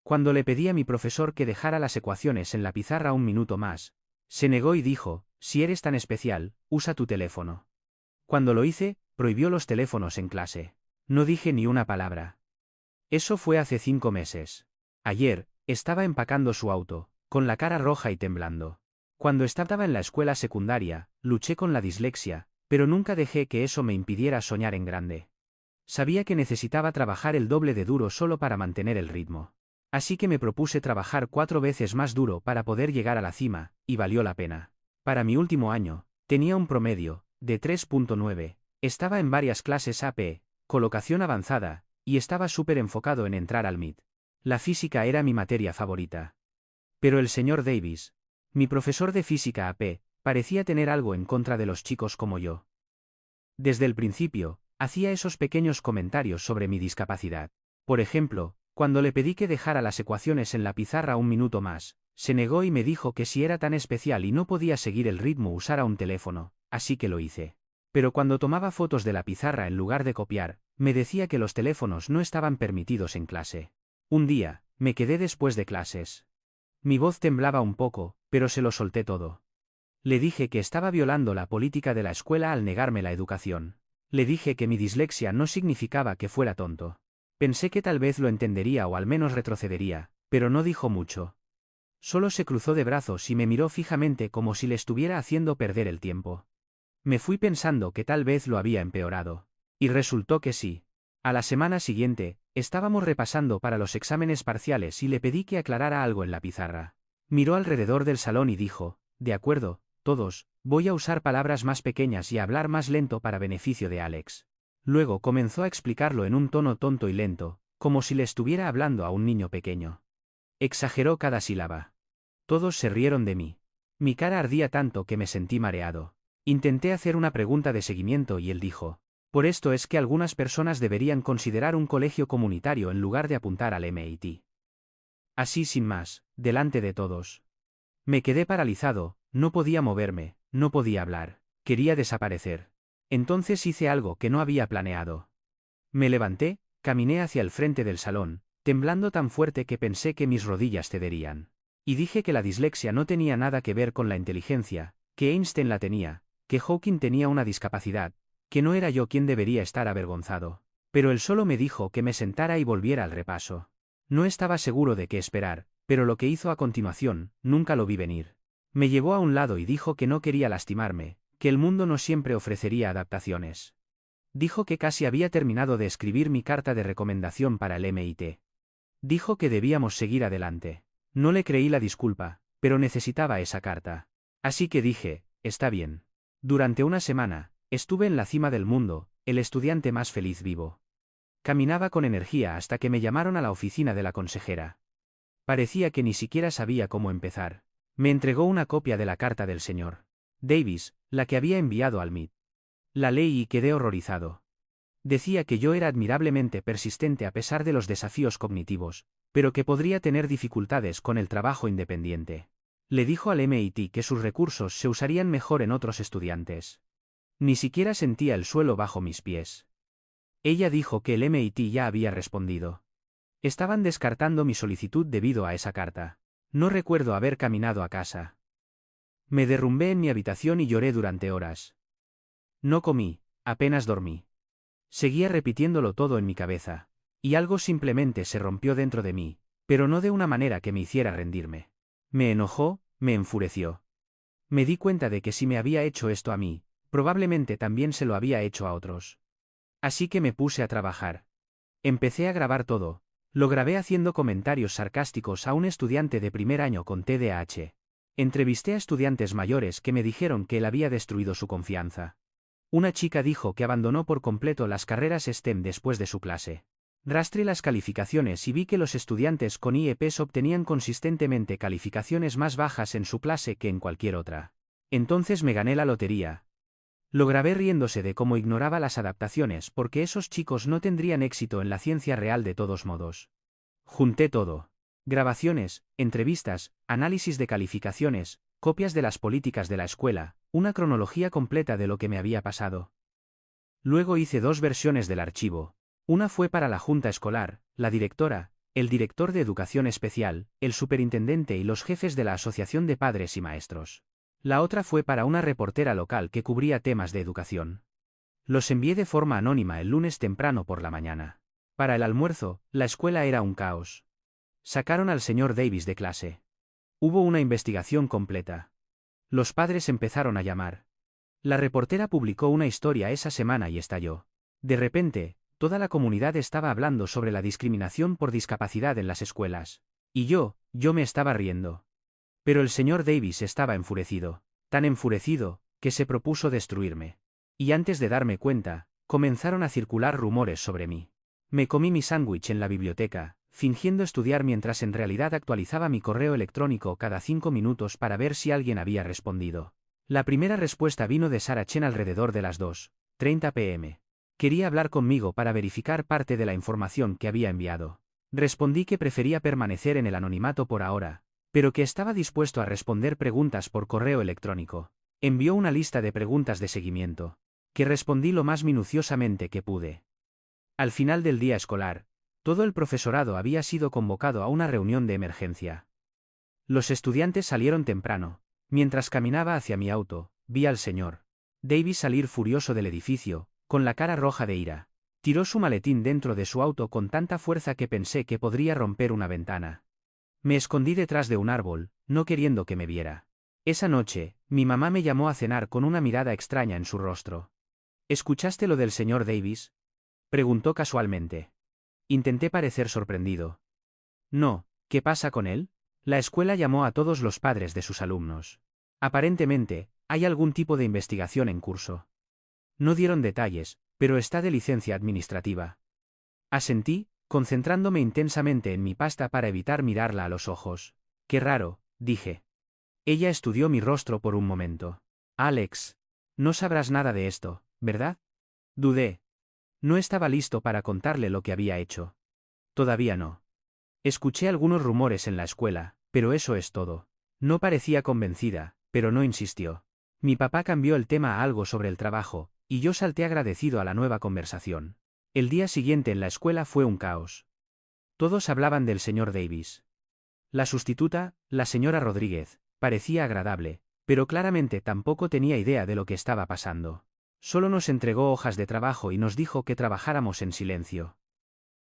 Cuando le pedí a mi profesor que dejara las ecuaciones en la pizarra un minuto más, se negó y dijo, si eres tan especial, usa tu teléfono. Cuando lo hice, prohibió los teléfonos en clase. No dije ni una palabra. Eso fue hace 5 meses. Ayer, estaba empacando su auto, con la cara roja y temblando. Cuando estaba en la escuela secundaria, luché con la dislexia, pero nunca dejé que eso me impidiera soñar en grande. Sabía que necesitaba trabajar el doble de duro solo para mantener el ritmo. Así que me propuse trabajar 4 veces más duro para poder llegar a la cima, y valió la pena. Para mi último año, tenía un promedio de 3.9, estaba en varias clases AP, colocación avanzada, y estaba súper enfocado en entrar al MIT. La física era mi materia favorita. Pero el señor Davis, mi profesor de física AP, parecía tener algo en contra de los chicos como yo. Desde el principio, hacía esos pequeños comentarios sobre mi discapacidad. Por ejemplo, cuando le pedí que dejara las ecuaciones en la pizarra un minuto más, se negó y me dijo que si era tan especial y no podía seguir el ritmo usara un teléfono, así que lo hice. Pero cuando tomaba fotos de la pizarra en lugar de copiar, me decía que los teléfonos no estaban permitidos en clase. Un día, me quedé después de clases. Mi voz temblaba un poco, pero se lo solté todo. Le dije que estaba violando la política de la escuela al negarme la educación. Le dije que mi dislexia no significaba que fuera tonto. Pensé que tal vez lo entendería o al menos retrocedería, pero no dijo mucho. Solo se cruzó de brazos y me miró fijamente como si le estuviera haciendo perder el tiempo. Me fui pensando que tal vez lo había empeorado. Y resultó que sí. A la semana siguiente, estábamos repasando para los exámenes parciales y le pedí que aclarara algo en la pizarra. Miró alrededor del salón y dijo, de acuerdo, todos, voy a usar palabras más pequeñas y a hablar más lento para beneficio de Alex. Luego comenzó a explicarlo en un tono tonto y lento, como si le estuviera hablando a un niño pequeño. Exageró cada sílaba. Todos se rieron de mí. Mi cara ardía tanto que me sentí mareado. Intenté hacer una pregunta de seguimiento y él dijo, por esto es que algunas personas deberían considerar un colegio comunitario en lugar de apuntar al MIT. Así sin más, delante de todos. Me quedé paralizado, no podía moverme, no podía hablar, quería desaparecer. Entonces hice algo que no había planeado. Me levanté, caminé hacia el frente del salón, temblando tan fuerte que pensé que mis rodillas cederían. Y dije que la dislexia no tenía nada que ver con la inteligencia, que Einstein la tenía, que Hawking tenía una discapacidad, que no era yo quien debería estar avergonzado. Pero él solo me dijo que me sentara y volviera al repaso. No estaba seguro de qué esperar, pero lo que hizo a continuación, nunca lo vi venir. Me llevó a un lado y dijo que no quería lastimarme, que el mundo no siempre ofrecería adaptaciones. Dijo que casi había terminado de escribir mi carta de recomendación para el MIT. Dijo que debíamos seguir adelante. No le creí la disculpa, pero necesitaba esa carta. Así que dije, está bien. Durante una semana, estuve en la cima del mundo, el estudiante más feliz vivo. Caminaba con energía hasta que me llamaron a la oficina de la consejera. Parecía que ni siquiera sabía cómo empezar. Me entregó una copia de la carta del señor Davis, la que había enviado al MIT. La leí y quedé horrorizado. Decía que yo era admirablemente persistente a pesar de los desafíos cognitivos, pero que podría tener dificultades con el trabajo independiente. Le dijo al MIT que sus recursos se usarían mejor en otros estudiantes. Ni siquiera sentía el suelo bajo mis pies. Ella dijo que el MIT ya había respondido. Estaban descartando mi solicitud debido a esa carta. No recuerdo haber caminado a casa. Me derrumbé en mi habitación y lloré durante horas. No comí, apenas dormí. Seguía repitiéndolo todo en mi cabeza, y algo simplemente se rompió dentro de mí, pero no de una manera que me hiciera rendirme. Me enojó, me enfureció. Me di cuenta de que si me había hecho esto a mí, probablemente también se lo había hecho a otros. Así que me puse a trabajar. Empecé a grabar todo. Lo grabé haciendo comentarios sarcásticos a un estudiante de primer año con TDAH. Entrevisté a estudiantes mayores que me dijeron que él había destruido su confianza. Una chica dijo que abandonó por completo las carreras STEM después de su clase. Rastreé las calificaciones y vi que los estudiantes con IEPs obtenían consistentemente calificaciones más bajas en su clase que en cualquier otra. Entonces me gané la lotería. Lo grabé riéndose de cómo ignoraba las adaptaciones porque esos chicos no tendrían éxito en la ciencia real de todos modos. Junté todo. Grabaciones, entrevistas, análisis de calificaciones, copias de las políticas de la escuela, una cronología completa de lo que me había pasado. Luego hice 2 versiones del archivo. Una fue para la junta escolar, la directora, el director de educación especial, el superintendente y los jefes de la Asociación de Padres y Maestros. La otra fue para una reportera local que cubría temas de educación. Los envié de forma anónima el lunes temprano por la mañana. Para el almuerzo, la escuela era un caos. Sacaron al señor Davis de clase. Hubo una investigación completa. Los padres empezaron a llamar. La reportera publicó una historia esa semana y estalló. De repente, toda la comunidad estaba hablando sobre la discriminación por discapacidad en las escuelas. Y yo me estaba riendo. Pero el señor Davis estaba enfurecido, tan enfurecido, que se propuso destruirme. Y antes de darme cuenta, comenzaron a circular rumores sobre mí. Me comí mi sándwich en la biblioteca, fingiendo estudiar mientras en realidad actualizaba mi correo electrónico cada 5 minutos para ver si alguien había respondido. La primera respuesta vino de Sarah Chen alrededor de las 2:30 p.m. Quería hablar conmigo para verificar parte de la información que había enviado. Respondí que prefería permanecer en el anonimato por ahora, pero que estaba dispuesto a responder preguntas por correo electrónico. Envió una lista de preguntas de seguimiento, que respondí lo más minuciosamente que pude. Al final del día escolar, todo el profesorado había sido convocado a una reunión de emergencia. Los estudiantes salieron temprano. Mientras caminaba hacia mi auto, vi al señor Davis salir furioso del edificio, con la cara roja de ira. Tiró su maletín dentro de su auto con tanta fuerza que pensé que podría romper una ventana. Me escondí detrás de un árbol, no queriendo que me viera. Esa noche, mi mamá me llamó a cenar con una mirada extraña en su rostro. ¿Escuchaste lo del señor Davis?, preguntó casualmente. Intenté parecer sorprendido. No, ¿qué pasa con él? La escuela llamó a todos los padres de sus alumnos. Aparentemente, hay algún tipo de investigación en curso. No dieron detalles, pero está de licencia administrativa. Asentí, concentrándome intensamente en mi pasta para evitar mirarla a los ojos. Qué raro, dije. Ella estudió mi rostro por un momento. Alex, no sabrás nada de esto, ¿verdad? Dudé. No estaba listo para contarle lo que había hecho. Todavía no. Escuché algunos rumores en la escuela, pero eso es todo. No parecía convencida, pero no insistió. Mi papá cambió el tema a algo sobre el trabajo, y yo salté agradecido a la nueva conversación. El día siguiente en la escuela fue un caos. Todos hablaban del señor Davis. La sustituta, la señora Rodríguez, parecía agradable, pero claramente tampoco tenía idea de lo que estaba pasando. Solo nos entregó hojas de trabajo y nos dijo que trabajáramos en silencio.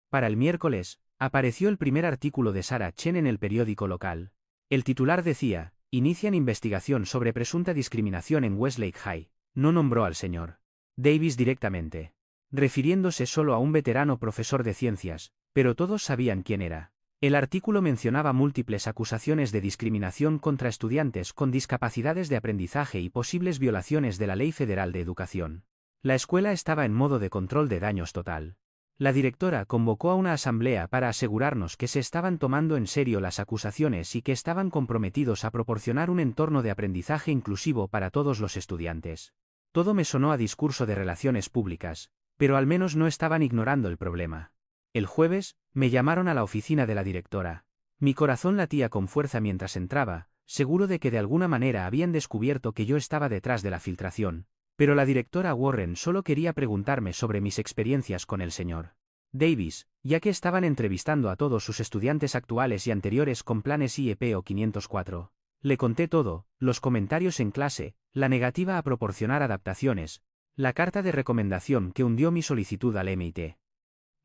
Para el miércoles, apareció el primer artículo de Sarah Chen en el periódico local. El titular decía: inician investigación sobre presunta discriminación en Westlake High. No nombró al señor Davis directamente, refiriéndose solo a un veterano profesor de ciencias, pero todos sabían quién era. El artículo mencionaba múltiples acusaciones de discriminación contra estudiantes con discapacidades de aprendizaje y posibles violaciones de la Ley Federal de Educación. La escuela estaba en modo de control de daños total. La directora convocó a una asamblea para asegurarnos que se estaban tomando en serio las acusaciones y que estaban comprometidos a proporcionar un entorno de aprendizaje inclusivo para todos los estudiantes. Todo me sonó a discurso de relaciones públicas, pero al menos no estaban ignorando el problema. El jueves, me llamaron a la oficina de la directora. Mi corazón latía con fuerza mientras entraba, seguro de que de alguna manera habían descubierto que yo estaba detrás de la filtración. Pero la directora Warren solo quería preguntarme sobre mis experiencias con el señor Davis, ya que estaban entrevistando a todos sus estudiantes actuales y anteriores con planes IEP o 504. Le conté todo: los comentarios en clase, la negativa a proporcionar adaptaciones, la carta de recomendación que hundió mi solicitud al MIT.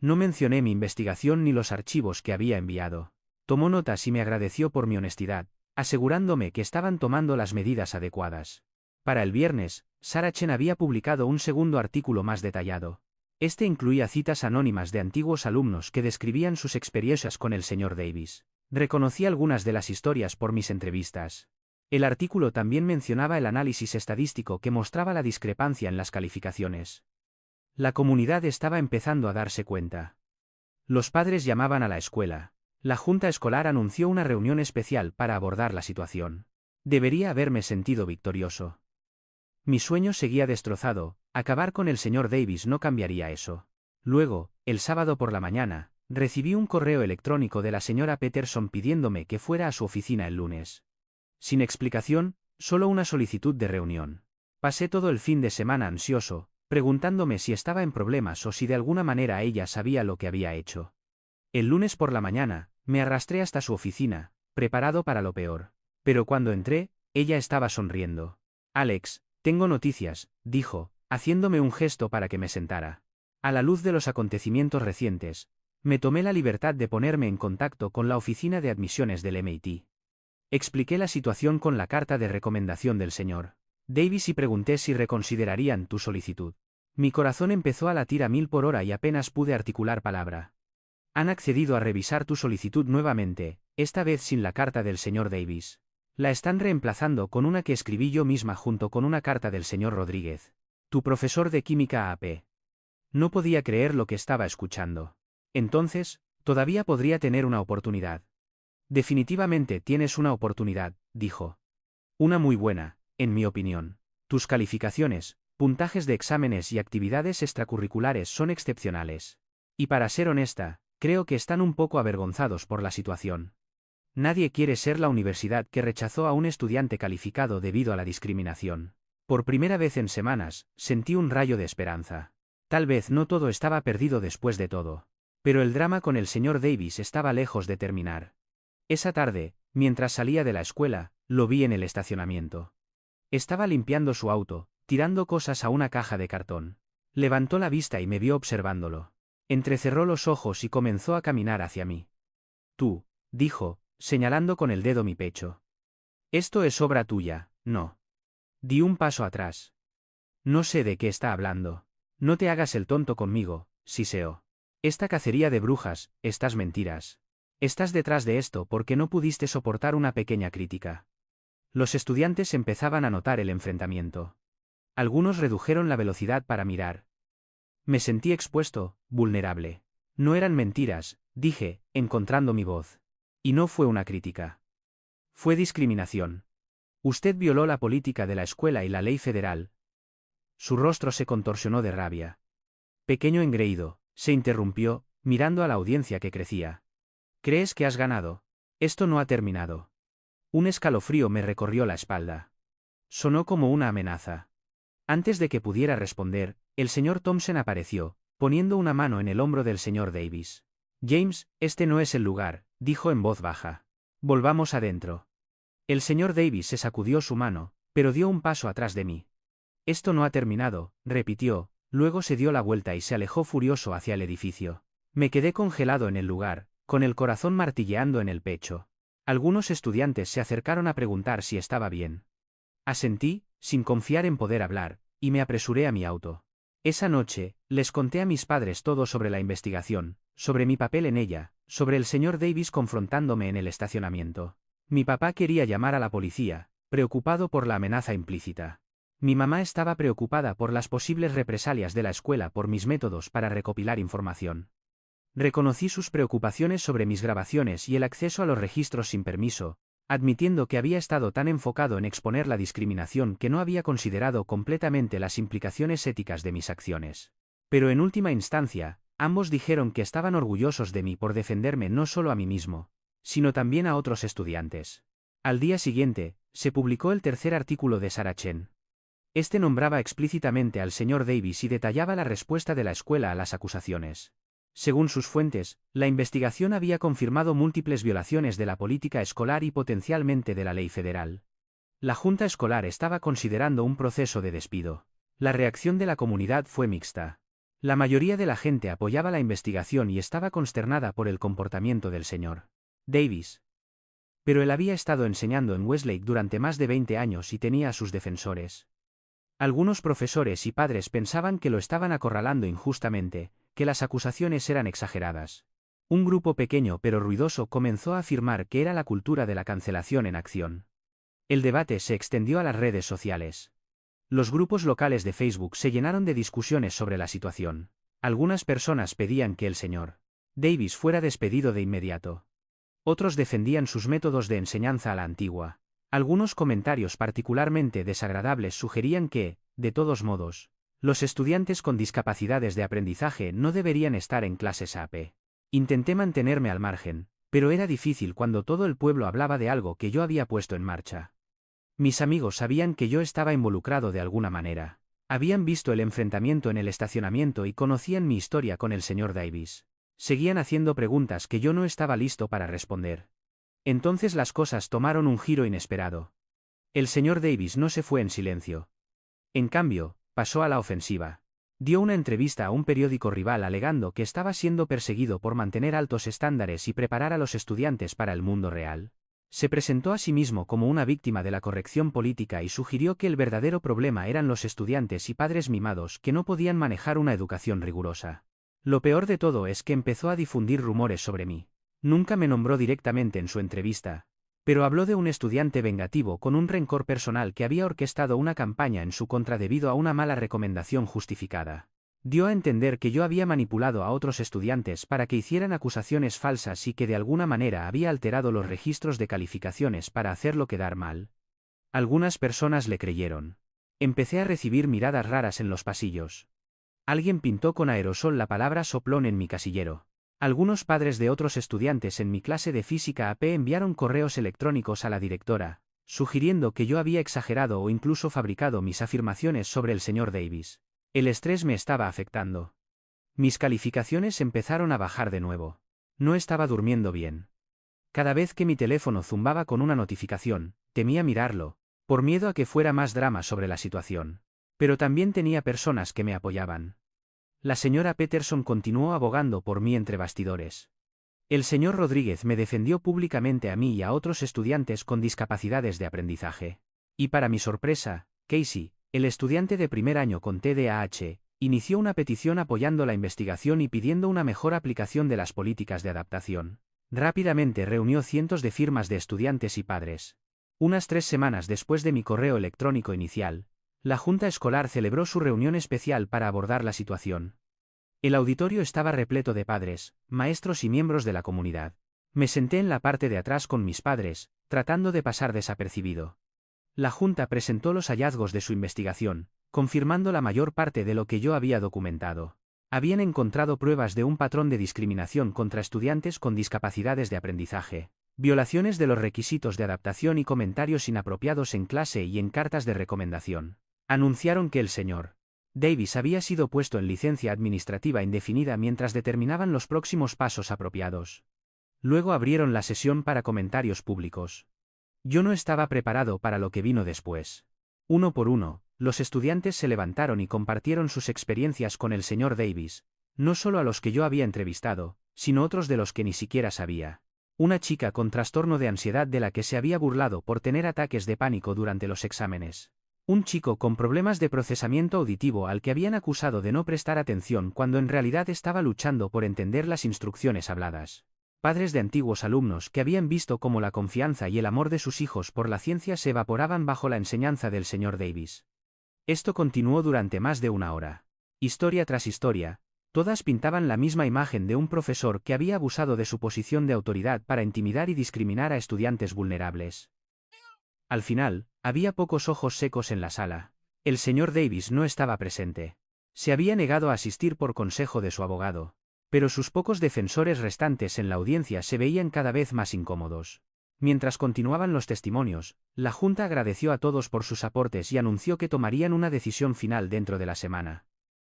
No mencioné mi investigación ni los archivos que había enviado. Tomó notas y me agradeció por mi honestidad, asegurándome que estaban tomando las medidas adecuadas. Para el viernes, Sarah Chen había publicado un segundo artículo más detallado. Este incluía citas anónimas de antiguos alumnos que describían sus experiencias con el señor Davis. Reconocí algunas de las historias por mis entrevistas. El artículo también mencionaba el análisis estadístico que mostraba la discrepancia en las calificaciones. La comunidad estaba empezando a darse cuenta. Los padres llamaban a la escuela. La junta escolar anunció una reunión especial para abordar la situación. Debería haberme sentido victorioso. Mi sueño seguía destrozado, acabar con el señor Davis no cambiaría eso. Luego, el sábado por la mañana, recibí un correo electrónico de la señora Peterson pidiéndome que fuera a su oficina el lunes. Sin explicación, solo una solicitud de reunión. Pasé todo el fin de semana ansioso, preguntándome si estaba en problemas o si de alguna manera ella sabía lo que había hecho. El lunes por la mañana, me arrastré hasta su oficina, preparado para lo peor. Pero cuando entré, ella estaba sonriendo. Alex, tengo noticias, dijo, haciéndome un gesto para que me sentara. A la luz de los acontecimientos recientes, me tomé la libertad de ponerme en contacto con la oficina de admisiones del MIT. Expliqué la situación con la carta de recomendación del señor Davis y pregunté si reconsiderarían tu solicitud. Mi corazón empezó a latir a 1000 por hora y apenas pude articular palabra. Han accedido a revisar tu solicitud nuevamente, esta vez sin la carta del señor Davis. La están reemplazando con una que escribí yo misma junto con una carta del señor Rodríguez, tu profesor de química AP. No podía creer lo que estaba escuchando. Entonces, todavía podría tener una oportunidad. Definitivamente tienes una oportunidad, dijo. Una muy buena, en mi opinión. Tus calificaciones, puntajes de exámenes y actividades extracurriculares son excepcionales. Y para ser honesta, creo que están un poco avergonzados por la situación. Nadie quiere ser la universidad que rechazó a un estudiante calificado debido a la discriminación. Por primera vez en semanas, sentí un rayo de esperanza. Tal vez no todo estaba perdido después de todo. Pero el drama con el señor Davis estaba lejos de terminar. Esa tarde, mientras salía de la escuela, lo vi en el estacionamiento. Estaba limpiando su auto, tirando cosas a una caja de cartón. Levantó la vista y me vio observándolo. Entrecerró los ojos y comenzó a caminar hacia mí. Tú, dijo, señalando con el dedo mi pecho. Esto es obra tuya, ¿no? Di un paso atrás. No sé de qué está hablando. No te hagas el tonto conmigo, Siseo. Esta cacería de brujas, estas mentiras. Estás detrás de esto porque no pudiste soportar una pequeña crítica. Los estudiantes empezaban a notar el enfrentamiento. Algunos redujeron la velocidad para mirar. Me sentí expuesto, vulnerable. No eran mentiras, dije, encontrando mi voz. Y no fue una crítica. Fue discriminación. Usted violó la política de la escuela y la ley federal. Su rostro se contorsionó de rabia. Pequeño engreído, se interrumpió, mirando a la audiencia que crecía. ¿Crees que has ganado? Esto no ha terminado. Un escalofrío me recorrió la espalda. Sonó como una amenaza. Antes de que pudiera responder, el señor Thompson apareció, poniendo una mano en el hombro del señor Davis. James, este no es el lugar, dijo en voz baja. Volvamos adentro. El señor Davis se sacudió su mano, pero dio un paso atrás de mí. Esto no ha terminado, repitió, luego se dio la vuelta y se alejó furioso hacia el edificio. Me quedé congelado en el lugar, con el corazón martilleando en el pecho. Algunos estudiantes se acercaron a preguntar si estaba bien. Asentí, sin confiar en poder hablar, y me apresuré a mi auto. Esa noche, les conté a mis padres todo sobre la investigación, sobre mi papel en ella, sobre el señor Davis confrontándome en el estacionamiento. Mi papá quería llamar a la policía, preocupado por la amenaza implícita. Mi mamá estaba preocupada por las posibles represalias de la escuela por mis métodos para recopilar información. Reconocí sus preocupaciones sobre mis grabaciones y el acceso a los registros sin permiso, admitiendo que había estado tan enfocado en exponer la discriminación que no había considerado completamente las implicaciones éticas de mis acciones. Pero en última instancia, ambos dijeron que estaban orgullosos de mí por defenderme no solo a mí mismo, sino también a otros estudiantes. Al día siguiente, se publicó el tercer artículo de Sarah Chen. Este nombraba explícitamente al señor Davis y detallaba la respuesta de la escuela a las acusaciones. Según sus fuentes, la investigación había confirmado múltiples violaciones de la política escolar y potencialmente de la ley federal. La junta escolar estaba considerando un proceso de despido. La reacción de la comunidad fue mixta. La mayoría de la gente apoyaba la investigación y estaba consternada por el comportamiento del señor Davis. Pero él había estado enseñando en Westlake durante más de 20 años y tenía a sus defensores. Algunos profesores y padres pensaban que lo estaban acorralando injustamente, que las acusaciones eran exageradas. Un grupo pequeño pero ruidoso comenzó a afirmar que era la cultura de la cancelación en acción. El debate se extendió a las redes sociales. Los grupos locales de Facebook se llenaron de discusiones sobre la situación. Algunas personas pedían que el señor Davis fuera despedido de inmediato. Otros defendían sus métodos de enseñanza a la antigua. Algunos comentarios particularmente desagradables sugerían que, de todos modos, los estudiantes con discapacidades de aprendizaje no deberían estar en clases AP. Intenté mantenerme al margen, pero era difícil cuando todo el pueblo hablaba de algo que yo había puesto en marcha. Mis amigos sabían que yo estaba involucrado de alguna manera. Habían visto el enfrentamiento en el estacionamiento y conocían mi historia con el señor Davis. Seguían haciendo preguntas que yo no estaba listo para responder. Entonces las cosas tomaron un giro inesperado. El señor Davis no se fue en silencio. En cambio, pasó a la ofensiva. Dio una entrevista a un periódico rival alegando que estaba siendo perseguido por mantener altos estándares y preparar a los estudiantes para el mundo real. Se presentó a sí mismo como una víctima de la corrección política y sugirió que el verdadero problema eran los estudiantes y padres mimados que no podían manejar una educación rigurosa. Lo peor de todo es que empezó a difundir rumores sobre mí. Nunca me nombró directamente en su entrevista, pero habló de un estudiante vengativo con un rencor personal que había orquestado una campaña en su contra debido a una mala recomendación justificada. Dio a entender que yo había manipulado a otros estudiantes para que hicieran acusaciones falsas y que de alguna manera había alterado los registros de calificaciones para hacerlo quedar mal. Algunas personas le creyeron. Empecé a recibir miradas raras en los pasillos. Alguien pintó con aerosol la palabra soplón en mi casillero. Algunos padres de otros estudiantes en mi clase de física AP enviaron correos electrónicos a la directora, sugiriendo que yo había exagerado o incluso fabricado mis afirmaciones sobre el señor Davis. El estrés me estaba afectando. Mis calificaciones empezaron a bajar de nuevo. No estaba durmiendo bien. Cada vez que mi teléfono zumbaba con una notificación, temía mirarlo, por miedo a que fuera más drama sobre la situación. Pero también tenía personas que me apoyaban. La señora Peterson continuó abogando por mí entre bastidores. El señor Rodríguez me defendió públicamente a mí y a otros estudiantes con discapacidades de aprendizaje. Y para mi sorpresa, Casey, el estudiante de primer año con TDAH, inició una petición apoyando la investigación y pidiendo una mejor aplicación de las políticas de adaptación. Rápidamente reunió cientos de firmas de estudiantes y padres. Unas 3 semanas después de mi correo electrónico inicial, la Junta Escolar celebró su reunión especial para abordar la situación. El auditorio estaba repleto de padres, maestros y miembros de la comunidad. Me senté en la parte de atrás con mis padres, tratando de pasar desapercibido. La Junta presentó los hallazgos de su investigación, confirmando la mayor parte de lo que yo había documentado. Habían encontrado pruebas de un patrón de discriminación contra estudiantes con discapacidades de aprendizaje, violaciones de los requisitos de adaptación y comentarios inapropiados en clase y en cartas de recomendación. Anunciaron que el señor Davis había sido puesto en licencia administrativa indefinida mientras determinaban los próximos pasos apropiados. Luego abrieron la sesión para comentarios públicos. Yo no estaba preparado para lo que vino después. Uno por uno, los estudiantes se levantaron y compartieron sus experiencias con el señor Davis, no solo a los que yo había entrevistado, sino otros de los que ni siquiera sabía. Una chica con trastorno de ansiedad de la que se había burlado por tener ataques de pánico durante los exámenes. Un chico con problemas de procesamiento auditivo al que habían acusado de no prestar atención cuando en realidad estaba luchando por entender las instrucciones habladas. Padres de antiguos alumnos que habían visto cómo la confianza y el amor de sus hijos por la ciencia se evaporaban bajo la enseñanza del señor Davis. Esto continuó durante más de 1 hora. Historia tras historia, todas pintaban la misma imagen de un profesor que había abusado de su posición de autoridad para intimidar y discriminar a estudiantes vulnerables. Al final, había pocos ojos secos en la sala. El señor Davis no estaba presente. Se había negado a asistir por consejo de su abogado. Pero sus pocos defensores restantes en la audiencia se veían cada vez más incómodos. Mientras continuaban los testimonios, la Junta agradeció a todos por sus aportes y anunció que tomarían una decisión final dentro de la semana.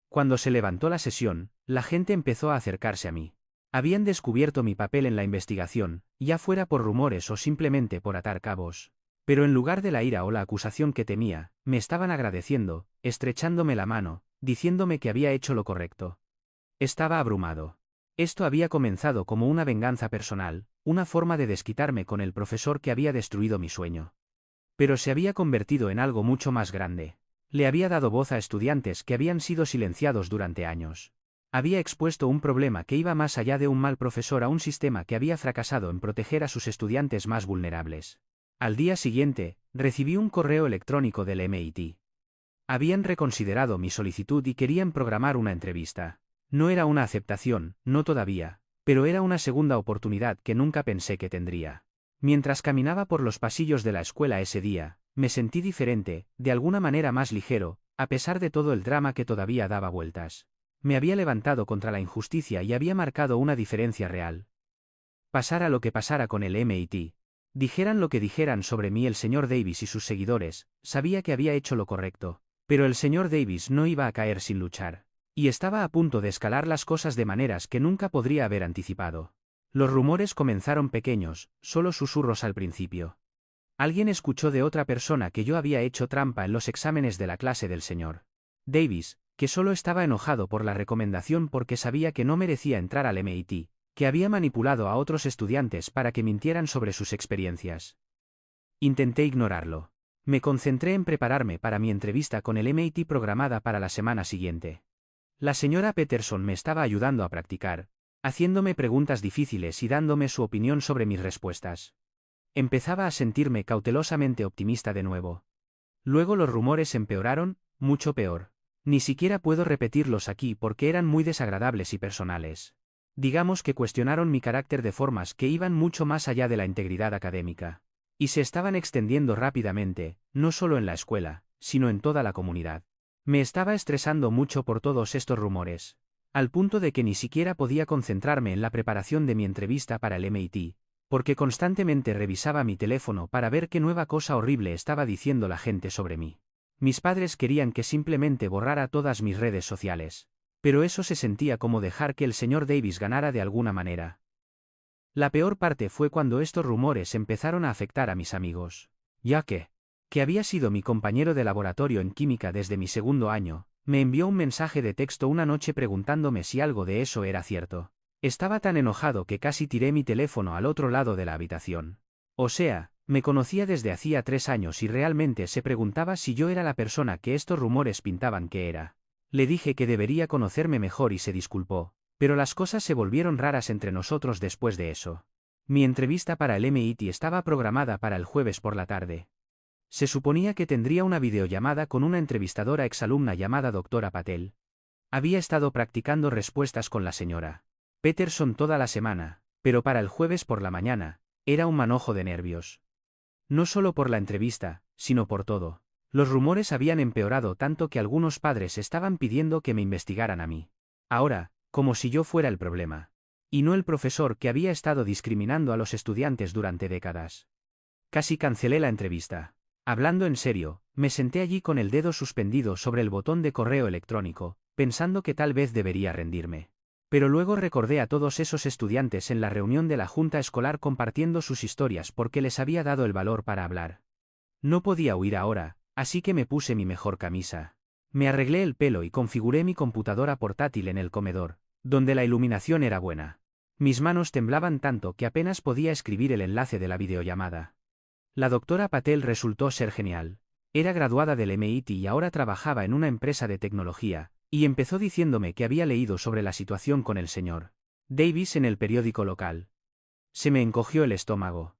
Cuando se levantó la sesión, la gente empezó a acercarse a mí. Habían descubierto mi papel en la investigación, ya fuera por rumores o simplemente por atar cabos. Pero en lugar de la ira o la acusación que temía, me estaban agradeciendo, estrechándome la mano, diciéndome que había hecho lo correcto. Estaba abrumado. Esto había comenzado como una venganza personal, una forma de desquitarme con el profesor que había destruido mi sueño. Pero se había convertido en algo mucho más grande. Le había dado voz a estudiantes que habían sido silenciados durante años. Había expuesto un problema que iba más allá de un mal profesor a un sistema que había fracasado en proteger a sus estudiantes más vulnerables. Al día siguiente, recibí un correo electrónico del MIT. Habían reconsiderado mi solicitud y querían programar una entrevista. No era una aceptación, no todavía, pero era una segunda oportunidad que nunca pensé que tendría. Mientras caminaba por los pasillos de la escuela ese día, me sentí diferente, de alguna manera más ligero, a pesar de todo el drama que todavía daba vueltas. Me había levantado contra la injusticia y había marcado una diferencia real. Pasara lo que pasara con el MIT. Dijeran lo que dijeran sobre mí el señor Davis y sus seguidores, sabía que había hecho lo correcto, pero el señor Davis no iba a caer sin luchar. Y estaba a punto de escalar las cosas de maneras que nunca podría haber anticipado. Los rumores comenzaron pequeños, solo susurros al principio. Alguien escuchó de otra persona que yo había hecho trampa en los exámenes de la clase del señor Davis, que solo estaba enojado por la recomendación porque sabía que no merecía entrar al MIT, que había manipulado a otros estudiantes para que mintieran sobre sus experiencias. Intenté ignorarlo. Me concentré en prepararme para mi entrevista con el MIT programada para la semana siguiente. La señora Peterson me estaba ayudando a practicar, haciéndome preguntas difíciles y dándome su opinión sobre mis respuestas. Empezaba a sentirme cautelosamente optimista de nuevo. Luego los rumores empeoraron, mucho peor. Ni siquiera puedo repetirlos aquí porque eran muy desagradables y personales. Digamos que cuestionaron mi carácter de formas que iban mucho más allá de la integridad académica. Y se estaban extendiendo rápidamente, no solo en la escuela, sino en toda la comunidad. Me estaba estresando mucho por todos estos rumores, al punto de que ni siquiera podía concentrarme en la preparación de mi entrevista para el MIT, porque constantemente revisaba mi teléfono para ver qué nueva cosa horrible estaba diciendo la gente sobre mí. Mis padres querían que simplemente borrara todas mis redes sociales, pero eso se sentía como dejar que el señor Davis ganara de alguna manera. La peor parte fue cuando estos rumores empezaron a afectar a mis amigos, ya que había sido mi compañero de laboratorio en química desde mi segundo año, me envió un mensaje de texto una noche preguntándome si algo de eso era cierto. Estaba tan enojado que casi tiré mi teléfono al otro lado de la habitación. O sea, me conocía desde hacía 3 años y realmente se preguntaba si yo era la persona que estos rumores pintaban que era. Le dije que debería conocerme mejor y se disculpó, pero las cosas se volvieron raras entre nosotros después de eso. Mi entrevista para el MIT estaba programada para el jueves por la tarde. Se suponía que tendría una videollamada con una entrevistadora exalumna llamada doctora Patel. Había estado practicando respuestas con la señora Peterson toda la semana, pero para el jueves por la mañana, era un manojo de nervios. No solo por la entrevista, sino por todo. Los rumores habían empeorado tanto que algunos padres estaban pidiendo que me investigaran a mí. Ahora, como si yo fuera el problema. Y no el profesor que había estado discriminando a los estudiantes durante décadas. Casi cancelé la entrevista. Hablando en serio, me senté allí con el dedo suspendido sobre el botón de correo electrónico, pensando que tal vez debería rendirme. Pero luego recordé a todos esos estudiantes en la reunión de la junta escolar compartiendo sus historias porque les había dado el valor para hablar. No podía huir ahora, así que me puse mi mejor camisa. Me arreglé el pelo y configuré mi computadora portátil en el comedor, donde la iluminación era buena. Mis manos temblaban tanto que apenas podía escribir el enlace de la videollamada. La doctora Patel resultó ser genial. Era graduada del MIT y ahora trabajaba en una empresa de tecnología, y empezó diciéndome que había leído sobre la situación con el señor Davis en el periódico local. Se me encogió el estómago.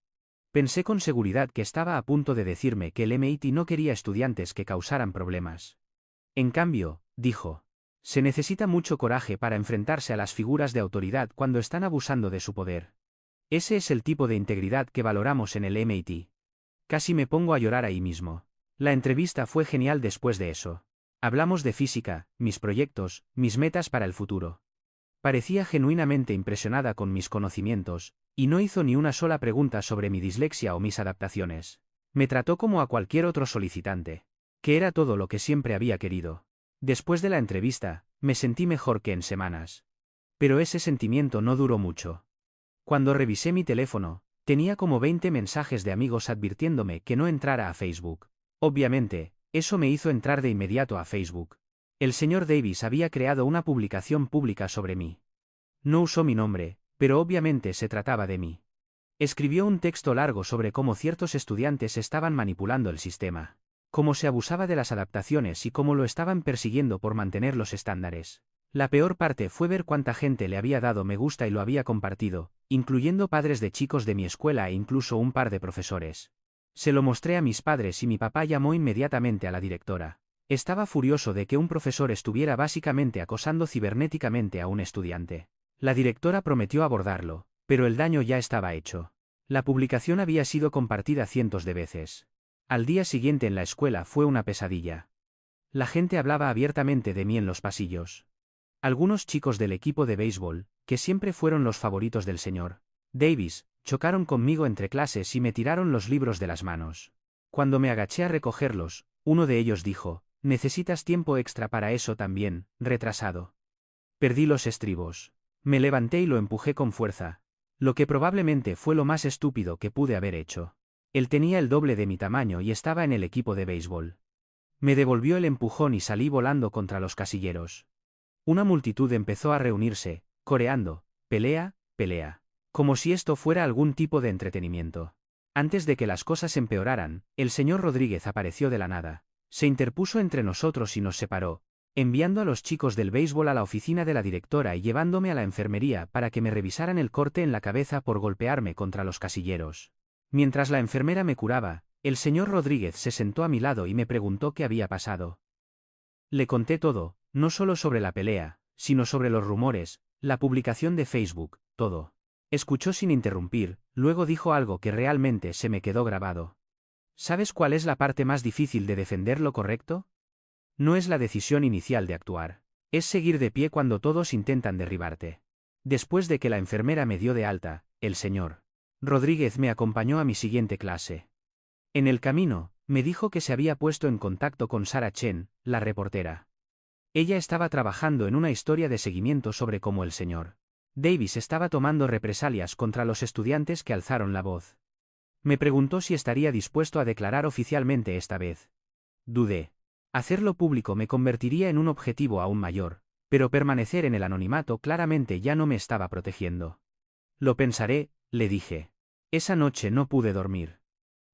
Pensé con seguridad que estaba a punto de decirme que el MIT no quería estudiantes que causaran problemas. En cambio, dijo, se necesita mucho coraje para enfrentarse a las figuras de autoridad cuando están abusando de su poder. Ese es el tipo de integridad que valoramos en el MIT. Casi me pongo a llorar ahí mismo. La entrevista fue genial después de eso. Hablamos de física, mis proyectos, mis metas para el futuro. Parecía genuinamente impresionada con mis conocimientos, y no hizo ni una sola pregunta sobre mi dislexia o mis adaptaciones. Me trató como a cualquier otro solicitante, que era todo lo que siempre había querido. Después de la entrevista, me sentí mejor que en semanas. Pero ese sentimiento no duró mucho. Cuando revisé mi teléfono, tenía como 20 mensajes de amigos advirtiéndome que no entrara a Facebook. Obviamente, eso me hizo entrar de inmediato a Facebook. El señor Davis había creado una publicación pública sobre mí. No usó mi nombre, pero obviamente se trataba de mí. Escribió un texto largo sobre cómo ciertos estudiantes estaban manipulando el sistema, cómo se abusaba de las adaptaciones y cómo lo estaban persiguiendo por mantener los estándares. La peor parte fue ver cuánta gente le había dado me gusta y lo había compartido, incluyendo padres de chicos de mi escuela e incluso un par de profesores. Se lo mostré a mis padres y mi papá llamó inmediatamente a la directora. Estaba furioso de que un profesor estuviera básicamente acosando cibernéticamente a un estudiante. La directora prometió abordarlo, pero el daño ya estaba hecho. La publicación había sido compartida cientos de veces. Al día siguiente en la escuela fue una pesadilla. La gente hablaba abiertamente de mí en los pasillos. Algunos chicos del equipo de béisbol, que siempre fueron los favoritos del señor Davis, chocaron conmigo entre clases y me tiraron los libros de las manos. Cuando me agaché a recogerlos, uno de ellos dijo, Necesitas tiempo extra para eso también, retrasado. Perdí los estribos. Me levanté y lo empujé con fuerza. Lo que probablemente fue lo más estúpido que pude haber hecho. Él tenía el doble de mi tamaño y estaba en el equipo de béisbol. Me devolvió el empujón y salí volando contra los casilleros. Una multitud empezó a reunirse, coreando, pelea, pelea. Como si esto fuera algún tipo de entretenimiento. Antes de que las cosas empeoraran, el señor Rodríguez apareció de la nada. Se interpuso entre nosotros y nos separó, enviando a los chicos del béisbol a la oficina de la directora y llevándome a la enfermería para que me revisaran el corte en la cabeza por golpearme contra los casilleros. Mientras la enfermera me curaba, el señor Rodríguez se sentó a mi lado y me preguntó qué había pasado. Le conté todo, no solo sobre la pelea, sino sobre los rumores, la publicación de Facebook, todo. Escuchó sin interrumpir, luego dijo algo que realmente se me quedó grabado. ¿Sabes cuál es la parte más difícil de defender lo correcto? No es la decisión inicial de actuar. Es seguir de pie cuando todos intentan derribarte. Después de que la enfermera me dio de alta, el señor Rodríguez me acompañó a mi siguiente clase. En el camino, me dijo que se había puesto en contacto con Sarah Chen, la reportera. Ella estaba trabajando en una historia de seguimiento sobre cómo el señor Davis estaba tomando represalias contra los estudiantes que alzaron la voz. Me preguntó si estaría dispuesto a declarar oficialmente esta vez. Dudé. Hacerlo público me convertiría en un objetivo aún mayor, pero permanecer en el anonimato claramente ya no me estaba protegiendo. Lo pensaré, le dije. Esa noche no pude dormir.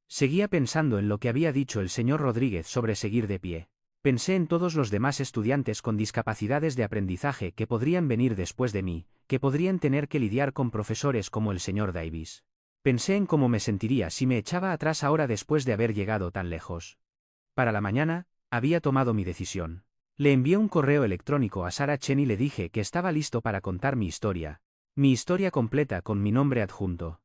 Seguía pensando en lo que había dicho el señor Rodríguez sobre seguir de pie. Pensé en todos los demás estudiantes con discapacidades de aprendizaje que podrían venir después de mí, que podrían tener que lidiar con profesores como el señor Davis. Pensé en cómo me sentiría si me echaba atrás ahora después de haber llegado tan lejos. Para la mañana, había tomado mi decisión. Le envié un correo electrónico a Sarah Chen y le dije que estaba listo para contar mi historia completa con mi nombre adjunto.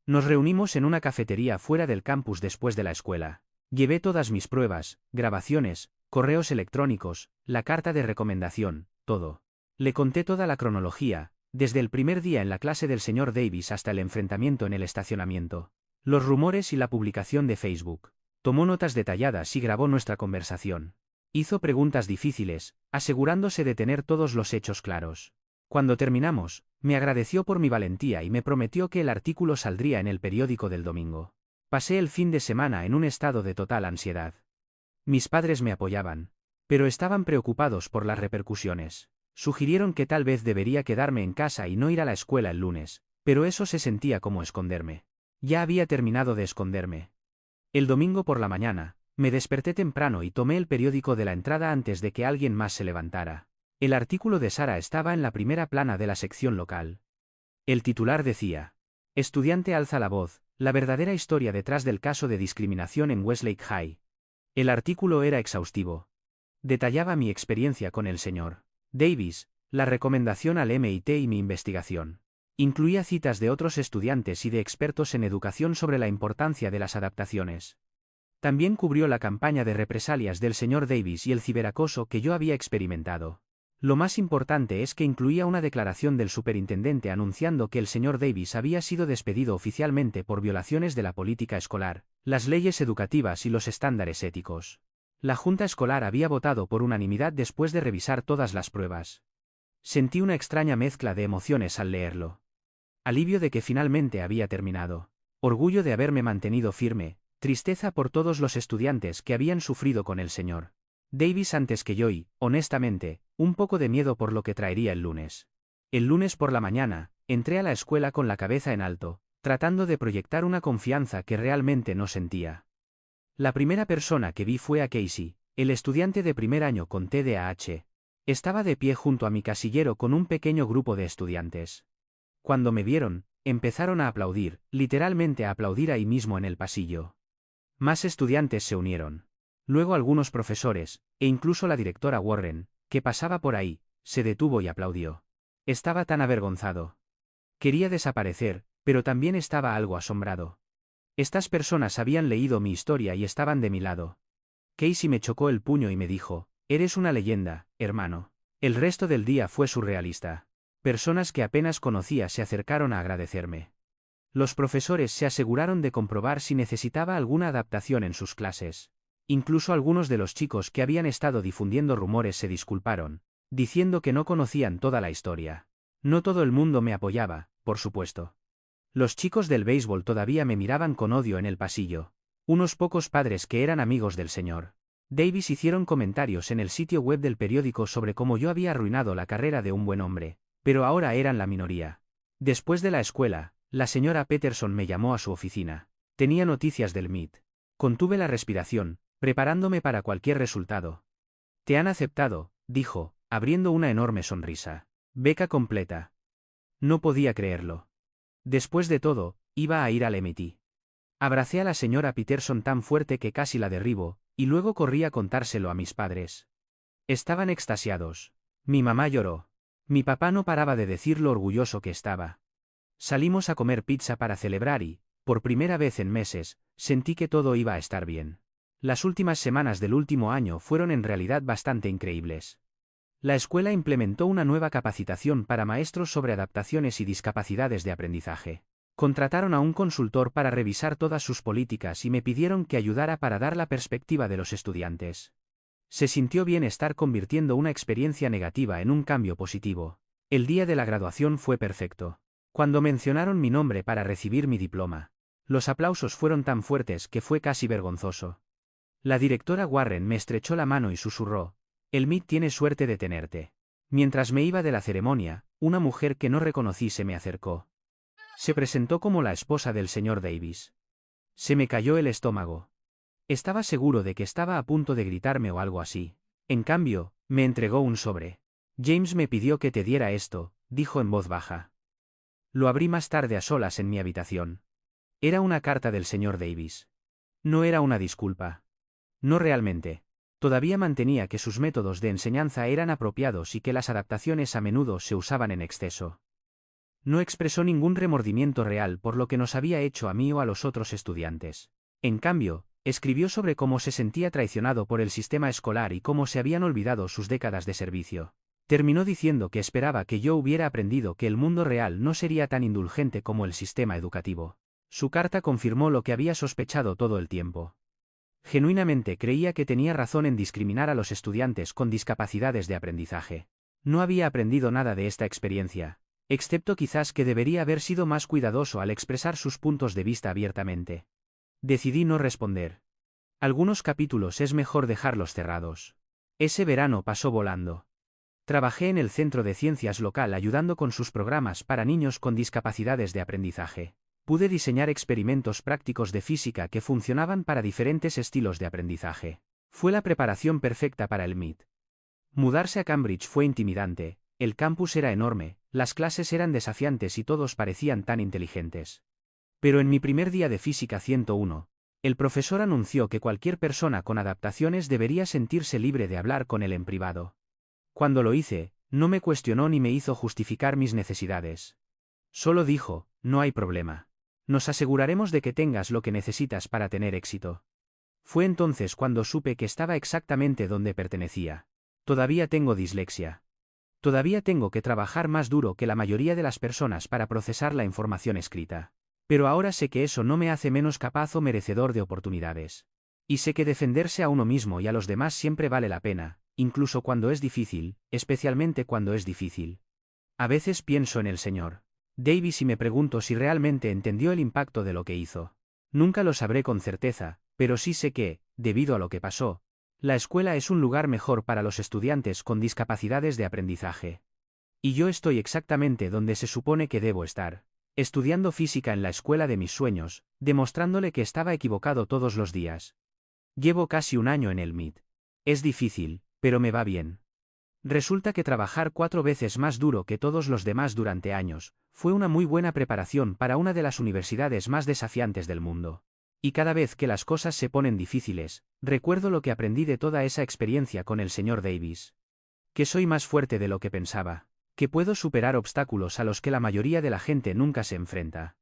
Nos reunimos en una cafetería fuera del campus después de la escuela. Llevé todas mis pruebas, grabaciones, correos electrónicos, la carta de recomendación, todo. Le conté toda la cronología, desde el primer día en la clase del señor Davis hasta el enfrentamiento en el estacionamiento. Los rumores y la publicación de Facebook. Tomó notas detalladas y grabó nuestra conversación. Hizo preguntas difíciles, asegurándose de tener todos los hechos claros. Cuando terminamos, me agradeció por mi valentía y me prometió que el artículo saldría en el periódico del domingo. Pasé el fin de semana en un estado de total ansiedad. Mis padres me apoyaban, pero estaban preocupados por las repercusiones. Sugirieron que tal vez debería quedarme en casa y no ir a la escuela el lunes, pero eso se sentía como esconderme. Ya había terminado de esconderme. El domingo por la mañana, me desperté temprano y tomé el periódico de la entrada antes de que alguien más se levantara. El artículo de Sarah estaba en la primera plana de la sección local. El titular decía: Estudiante alza la voz, la verdadera historia detrás del caso de discriminación en Westlake High. El artículo era exhaustivo. Detallaba mi experiencia con el señor Davis, la recomendación al MIT y mi investigación. Incluía citas de otros estudiantes y de expertos en educación sobre la importancia de las adaptaciones. También cubrió la campaña de represalias del señor Davis y el ciberacoso que yo había experimentado. Lo más importante es que incluía una declaración del superintendente anunciando que el señor Davis había sido despedido oficialmente por violaciones de la política escolar, las leyes educativas y los estándares éticos. La junta escolar había votado por unanimidad después de revisar todas las pruebas. Sentí una extraña mezcla de emociones al leerlo. Alivio de que finalmente había terminado. Orgullo de haberme mantenido firme, tristeza por todos los estudiantes que habían sufrido con el señor Davis antes que yo y, honestamente, un poco de miedo por lo que traería el lunes. El lunes por la mañana, entré a la escuela con la cabeza en alto, tratando de proyectar una confianza que realmente no sentía. La primera persona que vi fue a Casey, el estudiante de primer año con TDAH. Estaba de pie junto a mi casillero con un pequeño grupo de estudiantes. Cuando me vieron, empezaron a aplaudir, literalmente a aplaudir ahí mismo en el pasillo. Más estudiantes se unieron. Luego algunos profesores, e incluso la directora Warren, que pasaba por ahí, se detuvo y aplaudió. Estaba tan avergonzado. Quería desaparecer, pero también estaba algo asombrado. Estas personas habían leído mi historia y estaban de mi lado. Casey me chocó el puño y me dijo: «Eres una leyenda, hermano». El resto del día fue surrealista. Personas que apenas conocía se acercaron a agradecerme. Los profesores se aseguraron de comprobar si necesitaba alguna adaptación en sus clases. Incluso algunos de los chicos que habían estado difundiendo rumores se disculparon, diciendo que no conocían toda la historia. No todo el mundo me apoyaba, por supuesto. Los chicos del béisbol todavía me miraban con odio en el pasillo. Unos pocos padres que eran amigos del señor Davis hicieron comentarios en el sitio web del periódico sobre cómo yo había arruinado la carrera de un buen hombre, pero ahora eran la minoría. Después de la escuela, la señora Peterson me llamó a su oficina. Tenía noticias del MIT. Contuve la respiración, preparándome para cualquier resultado. Te han aceptado, dijo, abriendo una enorme sonrisa. Beca completa. No podía creerlo. Después de todo, iba a ir al MIT. Abracé a la señora Peterson tan fuerte que casi la derribo, y luego corrí a contárselo a mis padres. Estaban extasiados. Mi mamá lloró. Mi papá no paraba de decir lo orgulloso que estaba. Salimos a comer pizza para celebrar y, por primera vez en meses, sentí que todo iba a estar bien. Las últimas semanas del último año fueron en realidad bastante increíbles. La escuela implementó una nueva capacitación para maestros sobre adaptaciones y discapacidades de aprendizaje. Contrataron a un consultor para revisar todas sus políticas y me pidieron que ayudara para dar la perspectiva de los estudiantes. Se sintió bien estar convirtiendo una experiencia negativa en un cambio positivo. El día de la graduación fue perfecto. Cuando mencionaron mi nombre para recibir mi diploma, los aplausos fueron tan fuertes que fue casi vergonzoso. La directora Warren me estrechó la mano y susurró: "El MIT tiene suerte de tenerte". Mientras me iba de la ceremonia, una mujer que no reconocí se me acercó. Se presentó como la esposa del señor Davis. Se me cayó el estómago. Estaba seguro de que estaba a punto de gritarme o algo así. En cambio, me entregó un sobre. James me pidió que te diera esto, dijo en voz baja. Lo abrí más tarde a solas en mi habitación. Era una carta del señor Davis. No era una disculpa. No realmente. Todavía mantenía que sus métodos de enseñanza eran apropiados y que las adaptaciones a menudo se usaban en exceso. No expresó ningún remordimiento real por lo que nos había hecho a mí o a los otros estudiantes. En cambio, escribió sobre cómo se sentía traicionado por el sistema escolar y cómo se habían olvidado sus décadas de servicio. Terminó diciendo que esperaba que yo hubiera aprendido que el mundo real no sería tan indulgente como el sistema educativo. Su carta confirmó lo que había sospechado todo el tiempo. Genuinamente creía que tenía razón en discriminar a los estudiantes con discapacidades de aprendizaje. No había aprendido nada de esta experiencia, excepto quizás que debería haber sido más cuidadoso al expresar sus puntos de vista abiertamente. Decidí no responder. Algunos capítulos es mejor dejarlos cerrados. Ese verano pasó volando. Trabajé en el Centro de Ciencias local ayudando con sus programas para niños con discapacidades de aprendizaje. Pude diseñar experimentos prácticos de física que funcionaban para diferentes estilos de aprendizaje. Fue la preparación perfecta para el MIT. Mudarse a Cambridge fue intimidante, el campus era enorme, las clases eran desafiantes y todos parecían tan inteligentes. Pero en mi primer día de Física 101, el profesor anunció que cualquier persona con adaptaciones debería sentirse libre de hablar con él en privado. Cuando lo hice, no me cuestionó ni me hizo justificar mis necesidades. Solo dijo: "No hay problema. Nos aseguraremos de que tengas lo que necesitas para tener éxito". Fue entonces cuando supe que estaba exactamente donde pertenecía. Todavía tengo dislexia. Todavía tengo que trabajar más duro que la mayoría de las personas para procesar la información escrita. Pero ahora sé que eso no me hace menos capaz o merecedor de oportunidades. Y sé que defenderse a uno mismo y a los demás siempre vale la pena, incluso cuando es difícil, especialmente cuando es difícil. A veces pienso en el señor Davis y me pregunto si realmente entendió el impacto de lo que hizo. Nunca lo sabré con certeza, pero sí sé que, debido a lo que pasó, la escuela es un lugar mejor para los estudiantes con discapacidades de aprendizaje. Y yo estoy exactamente donde se supone que debo estar, estudiando física en la escuela de mis sueños, demostrándole que estaba equivocado todos los días. Llevo casi un año en el MIT. Es difícil, pero me va bien. Resulta que trabajar 4 veces más duro que todos los demás durante años, fue una muy buena preparación para una de las universidades más desafiantes del mundo. Y cada vez que las cosas se ponen difíciles, recuerdo lo que aprendí de toda esa experiencia con el señor Davis. Que soy más fuerte de lo que pensaba, que puedo superar obstáculos a los que la mayoría de la gente nunca se enfrenta.